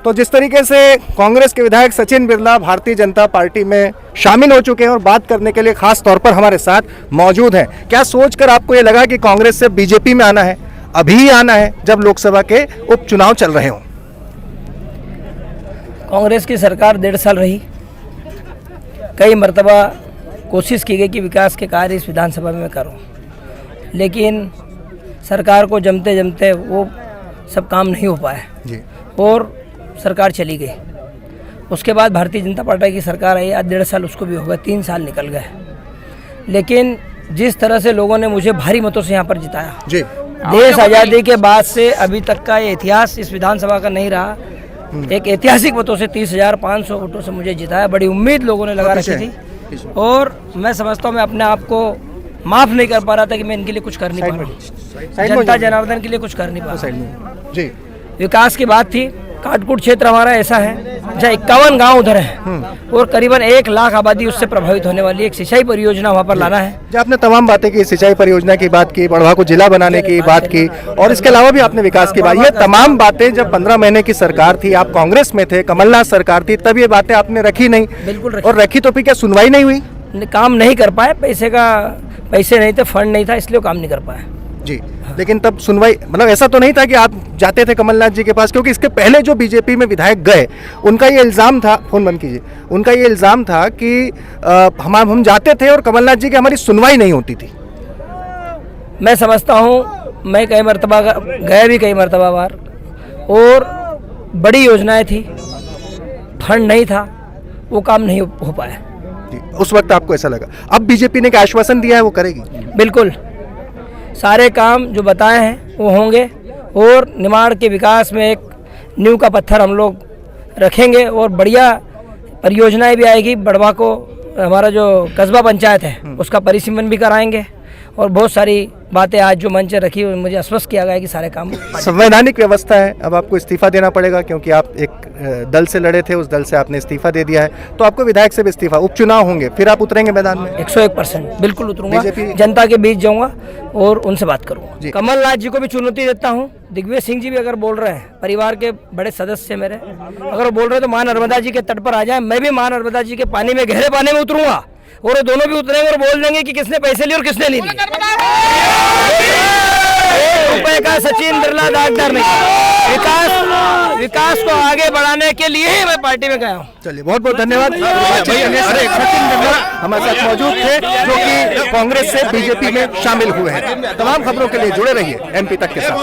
तो जिस तरीके से कांग्रेस के विधायक सचिन बिरला भारतीय जनता पार्टी में शामिल हो चुके हैं और बात करने के लिए खास तौर पर हमारे साथ मौजूद हैं, क्या सोचकर आपको ये लगा कि कांग्रेस से बीजेपी में आना है, अभी ही आना है जब लोकसभा के उपचुनाव चल रहे हों? कांग्रेस की सरकार 1.5 साल रही, कई मर्तबा कोशिश की गई कि विकास के कार्य इस विधानसभा में करूं, लेकिन सरकार को जमते जमते वो सब काम नहीं हो पाए जी। और सरकार चली गई। उसके बाद भारतीय जनता पार्टी की सरकार आई, आज 1.5 साल उसको भी हो गया, 3 साल निकल गए। लेकिन जिस तरह से लोगों ने मुझे भारी मतों से यहाँ पर जिताया जी, देश आज़ादी के बाद से अभी तक का ये इतिहास इस विधानसभा का नहीं रहा। एक ऐतिहासिक मतों से 30,500 वोटों से मुझे जिताया। बड़ी उम्मीद लोगों ने लगा रखी थी और मैं समझता हूँ मैं अपने आप को माफ़ नहीं कर पा रहा था कि मैं इनके लिए कुछ कर नहीं पा रहा, जनता जनार्दन के लिए कुछ कर नहीं पा रहा जी। विकास की बात थी। काटकुट क्षेत्र हमारा ऐसा है जहाँ 51 गांव उधर है और करीबन 1 लाख आबादी उससे प्रभावित होने वाली एक सिंचाई परियोजना वहाँ पर लाना है। जो आपने तमाम बातें की, सिंचाई परियोजना की बात की, बड़वा को जिला बनाने की बात की और इसके अलावा भी आपने विकास की बात, ये तमाम बातें जब 15 महीने की सरकार थी, आप कांग्रेस में थे, कमलनाथ सरकार थी, तब ये बातें आपने रखी नहीं। बिल्कुल और रखी तो फिर क्या सुनवाई नहीं हुई? काम नहीं कर पाए, पैसे नहीं थे, फंड नहीं था, इसलिए काम नहीं कर पाए जी। लेकिन तब सुनवाई, मतलब ऐसा तो नहीं था कि आप जाते थे कमलनाथ जी के पास, क्योंकि इसके पहले जो बीजेपी में विधायक गए उनका ये इल्ज़ाम था, फोन बंद कीजिए, उनका ये इल्ज़ाम था कि हम जाते थे और कमलनाथ जी की हमारी सुनवाई नहीं होती थी। मैं समझता हूँ मैं कई मरतबा गया भी, कई मरतबा बार, और बड़ी योजनाएं थी, फंड नहीं था, वो काम नहीं हो पाया। उस वक्त आपको ऐसा लगा? अब बीजेपी ने क्या आश्वासन दिया है वो करेगी? बिल्कुल, सारे काम जो बताए हैं वो होंगे और निमाड़ के विकास में एक नींव का पत्थर हम लोग रखेंगे और बढ़िया परियोजनाएं भी आएगी। बड़वा को हमारा जो कस्बा पंचायत है उसका परिसीमन भी कराएंगे और बहुत सारी बातें आज जो मंच रखी मुझे आश्वस्त किया गया कि सारे काम। संवैधानिक व्यवस्था है, अब आपको इस्तीफा देना पड़ेगा क्योंकि आप एक दल से लड़े थे, उस दल से आपने इस्तीफा दे दिया है, तो आपको विधायक से भी इस्तीफा, उपचुनाव होंगे, फिर आप उतरेंगे मैदान में? 101% बिल्कुल उतरूंगा, जनता के बीच जाऊंगा और उनसे बात करूंगा। कमलनाथ जी को भी चुनौती देता हूं, दिग्विजय सिंह जी भी अगर बोल रहे हैं, परिवार के बड़े सदस्य मेरे, अगर वो बोल रहे हैं तो मां नर्मदा जी के तट पर आ जाए, मैं भी मां नर्मदा जी के पानी में, गहरे पानी में उतरूंगा और वो दोनों भी उतरेंगे और बोल देंगे कि किसने पैसे लिए और किसने नहीं लिए। ₹1 का सचिन बिरला दागदार नहीं। विकास को आगे बढ़ाने के लिए ही मैं पार्टी में गया हूँ। चलिए, बहुत बहुत धन्यवाद। सचिन बिरला हमारे साथ मौजूद थे जो कि कांग्रेस से बीजेपी में शामिल हुए हैं। तमाम खबरों के लिए जुड़े रहिए MP तक के साथ।